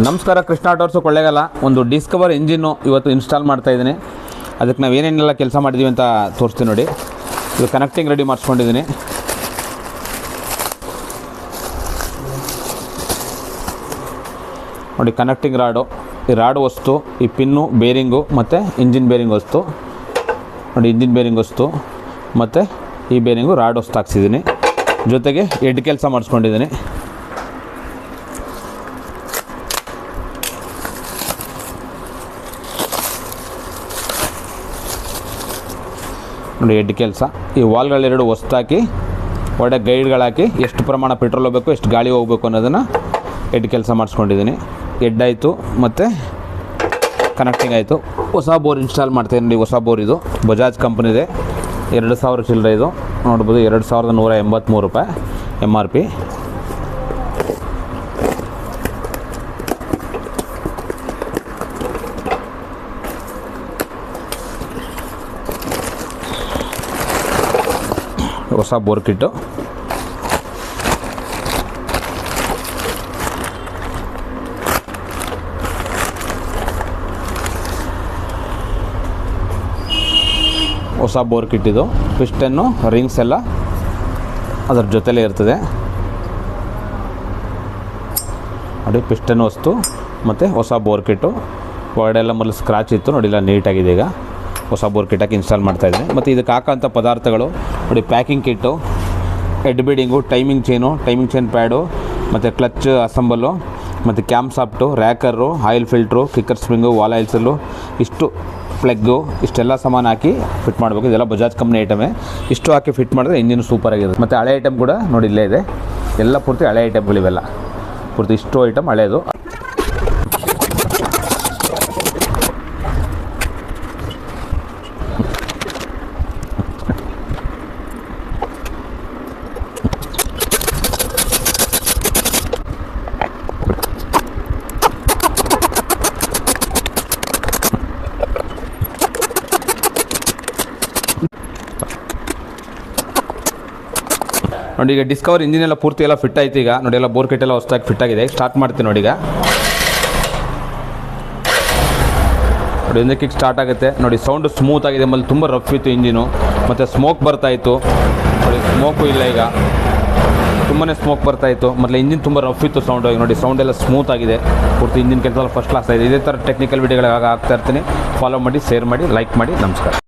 ನಮಸ್ಕಾರ, ಕೃಷ್ಣ ಆಟೋರ್ಸು ಕೊಳ್ಳೇಗಾಲ. ಒಂದು Discover engine ಇವತ್ತು ಇನ್ಸ್ಟಾಲ್ ಮಾಡ್ತಾ ಇದ್ದೀನಿ. ಅದಕ್ಕೆ ನಾವು ಏನೇನೆಲ್ಲ ಕೆಲಸ ಮಾಡಿದ್ದೀವಿ ಅಂತ ತೋರಿಸ್ತೀನಿ ನೋಡಿ. ಇದು ಕನೆಕ್ಟಿಂಗ್ ರೆಡಿ ಮಾಡಿಸ್ಕೊಂಡಿದ್ದೀನಿ. ನೋಡಿ, ಕನೆಕ್ಟಿಂಗ್ ರಾಡು, ಈ ರಾಡು ವಸ್ತು, ಈ ಪಿನ್ನು, ಬೇರಿಂಗು ಮತ್ತು ಇಂಜಿನ್ ಬೇರಿಂಗ್ ವಸ್ತು. ನೋಡಿ, ಇಂಜಿನ್ ಬೇರಿಂಗ್ ವಸ್ತು ಮತ್ತು ಈ ಬೇರಿಂಗು ರಾಡ್ ವಸ್ತು ಹಾಕ್ಸಿದ್ದೀನಿ. ಜೊತೆಗೆ ಎಡ್ ಕೆಲಸ ಮಾಡಿಸ್ಕೊಂಡಿದ್ದೀನಿ. ನೋಡಿ, ಎಡ್ ಕೆಲಸ. ಈ ವಾಲ್ಗಳೆರಡು ಹೊಸ್ತಾಕಿ ಒಳ್ಳೆ ಗೈಡ್ಗಳಾಕಿ ಎಷ್ಟು ಪ್ರಮಾಣ ಪೆಟ್ರೋಲ್ ಹೋಗಬೇಕು, ಎಷ್ಟು ಗಾಳಿ ಹೋಗಬೇಕು ಅನ್ನೋದನ್ನು ಎಡ್ ಕೆಲಸ ಮಾಡಿಸ್ಕೊಂಡಿದ್ದೀನಿ. ಎಡ್ ಆಯಿತು ಮತ್ತು ಕನೆಕ್ಟಿಂಗ್ ಆಯಿತು. ಹೊಸ ಬೋರ್ ಇನ್ಸ್ಟಾಲ್ ಮಾಡ್ತಾಯಿದ್ದೀನಿ. ಹೊಸ ಬೋರ್ ಇದು ಬಜಾಜ್ ಕಂಪ್ನಿದೆ. 2000 ಚಿಲ್ಲರೆ ಇದು ನೋಡ್ಬೋದು. 2183 ರೂಪಾಯಿ MRP. ಹೊಸ ಬೋರ್ ಕಿಟ್ಟು. ಹೊಸ ಬೋರ್ ಕಿಟ್ ಇದು. ಪಿಸ್ಟನ್ನು, ರಿಂಗ್ಸ್ ಎಲ್ಲ ಅದರ ಜೊತೆಲೇ ಇರ್ತದೆ. ನೋಡಿ, ಪಿಸ್ಟನ್ ವಸ್ತು ಮತ್ತು ಹೊಸ ಬೋರ್ ಕಿಟ್ಟು. ಒಳಗಡೆ ಎಲ್ಲ ಮೊದಲು ಸ್ಕ್ರಾಚ್ ಇತ್ತು, ನೋಡಿ ಇಲ್ಲ ನೀಟಾಗಿದೆ. ಈಗ ಹೊಸ ಬೋರ್ ಕಿಟ್ ಹಾಕಿ ಇನ್ಸ್ಟಾಲ್ ಮಾಡ್ತಾಯಿದ್ದೀನಿ. ಮತ್ತು ಇದಕ್ಕೆ ಹಾಕೋಂಥ ಪದಾರ್ಥಗಳು ನೋಡಿ, packing kit, head beading, timing chain pad ಮತ್ತು ಕ್ಲಚ್ ಅಸೆಂಬಲು ಮತ್ತು cam shaft, rocker, oil filter, kicker spring, valve oil seal, ಇಷ್ಟು ಪ್ಲಗ್ಗು, ಇಷ್ಟೆಲ್ಲ ಸಾಮಾನು ಹಾಕಿ ಫಿಟ್ ಮಾಡಬೇಕು. ಇದೆಲ್ಲ ಬಜಾಜ್ ಕಂಪ್ನಿ ಐಟಮೇ. ಇಷ್ಟು ಹಾಕಿ ಫಿಟ್ ಮಾಡಿದ್ರೆ ಇಂಜಿನ್ ಸೂಪರಾಗಿರುತ್ತೆ. ಮತ್ತು ಹಳೆ ಐಟಮ್ ಕೂಡ ನೋಡಿ ಇಲ್ಲೇ ಇದೆ. ಎಲ್ಲ ಪೂರ್ತಿ ಹಳೆ ಐಟಮ್ಗಳಿವೆಲ್ಲ. ಪೂರ್ತಿ ಇಷ್ಟು ಐಟಮ್ ಹಳೆಯದು. ನೋಡಿ, ಈಗ ಡಿಸ್ಕವರ್ ಇಂಜಿನ್ ಎಲ್ಲ ಪೂರ್ತಿ ಎಲ್ಲ ಫಿಟ್ ಆಯ್ತು. ಈಗ ನೋಡಿ, ಎಲ್ಲ ಬೋರ್ ಕಿಟ್ ಎಲ್ಲ ಹೊಸದಾಗಿ ಫಿಟ್ ಆಗಿದೆ. ಸ್ಟಾರ್ಟ್ ಮಾಡ್ತೀನಿ ನೋಡಿ. ಈಗ ನೋಡಿ, ಒಂದು ಕಿಕ್ ಸ್ಟಾರ್ಟ್ ಆಗುತ್ತೆ. ನೋಡಿ, ಸೌಂಡು ಸ್ಮೂತ್ ಆಗಿದೆ. ಆಮೇಲೆ ತುಂಬ ರಫ್ ಇತ್ತು ಇಂಜಿನು, ಮತ್ತು ಸ್ಮೋಕ್ ಬರ್ತಾಯಿತ್ತು. ನೋಡಿ, ಸ್ಮೋಕು ಇಲ್ಲ. ಈಗ ತುಂಬಾ ಸ್ಮೋಕ್ ಬರ್ತಾಯಿತ್ತು. ಮತ್ತು ಇಂಜಿನ್ ತುಂಬ ರಫ್ ಇತ್ತು ಸೌಂಡು. ಈಗ ನೋಡಿ, ಸೌಂಡ್ ಎಲ್ಲ ಸ್ಮೂತ್ ಆಗಿದೆ. ಪೂರ್ತಿ ಇಂಜಿನ್ ಕೆಲಸ ಫಸ್ಟ್ ಕ್ಲಾಸ್ ಆಗಿದೆ. ಇದೇ ಥರ ಟೆಕ್ನಿಕಲ್ ವಿಡಿಯೋಗಳಾಗ ಆಗ್ತಾ ಇರ್ತೀನಿ. ಫಾಲೋ ಮಾಡಿ, ಶೇರ್ ಮಾಡಿ, ಲೈಕ್ ಮಾಡಿ. ನಮಸ್ಕಾರ.